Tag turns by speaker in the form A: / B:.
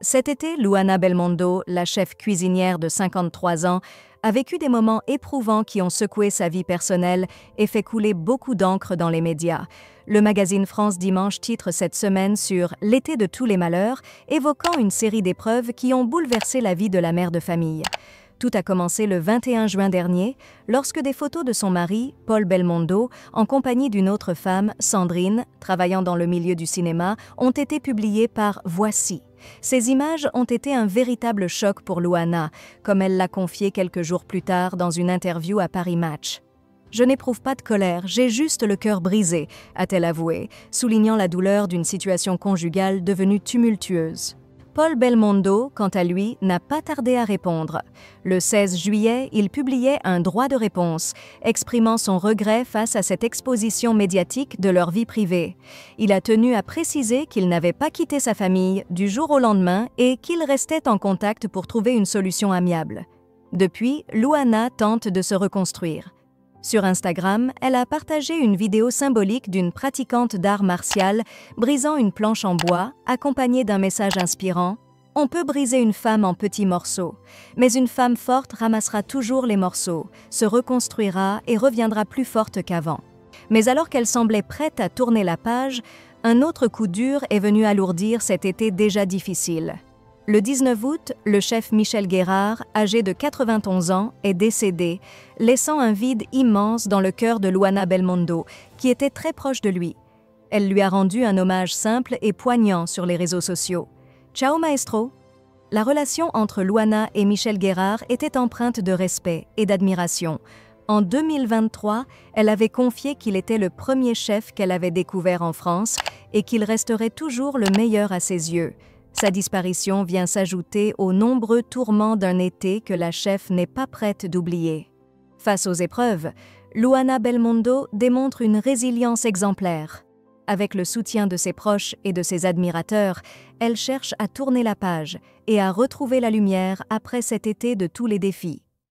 A: Cet été, Luana Belmondo, la chef cuisinière de 53 ans, a vécu des moments éprouvants qui ont secoué sa vie personnelle et fait couler beaucoup d'encre dans les médias. Le magazine France Dimanche titre cette semaine sur « L'été de tous les malheurs », évoquant une série d'épreuves qui ont bouleversé la vie de la mère de famille. Tout a commencé le 21 juin dernier, lorsque des photos de son mari, Paul Belmondo, en compagnie d'une autre femme, Sandrine, travaillant dans le milieu du cinéma, ont été publiées par Voici. Ces images ont été un véritable choc pour Luana, comme elle l'a confié quelques jours plus tard dans une interview à Paris Match. « Je n'éprouve pas de colère, j'ai juste le cœur brisé », a-t-elle avoué, soulignant la douleur d'une situation conjugale devenue tumultueuse. Paul Belmondo, quant à lui, n'a pas tardé à répondre. Le 16 juillet, il publiait un droit de réponse, exprimant son regret face à cette exposition médiatique de leur vie privée. Il a tenu à préciser qu'il n'avait pas quitté sa famille du jour au lendemain et qu'il restait en contact pour trouver une solution amiable. Depuis, Luana tente de se reconstruire. Sur Instagram, elle a partagé une vidéo symbolique d'une pratiquante d'art martial brisant une planche en bois, accompagnée d'un message inspirant « On peut briser une femme en petits morceaux, mais une femme forte ramassera toujours les morceaux, se reconstruira et reviendra plus forte qu'avant. » Mais alors qu'elle semblait prête à tourner la page, un autre coup dur est venu alourdir cet été déjà difficile. Le 19 août, le chef Michel Guérard, âgé de 91 ans, est décédé, laissant un vide immense dans le cœur de Luana Belmondo, qui était très proche de lui. Elle lui a rendu un hommage simple et poignant sur les réseaux sociaux. « Ciao maestro !» La relation entre Luana et Michel Guérard était empreinte de respect et d'admiration. En 2023, elle avait confié qu'il était le premier chef qu'elle avait découvert en France et qu'il resterait toujours le meilleur à ses yeux. Sa disparition vient s'ajouter aux nombreux tourments d'un été que la chef n'est pas prête d'oublier. Face aux épreuves, Luana Belmondo démontre une résilience exemplaire. Avec le soutien de ses proches et de ses admirateurs, elle cherche à tourner la page et à retrouver la lumière après cet été de tous les défis.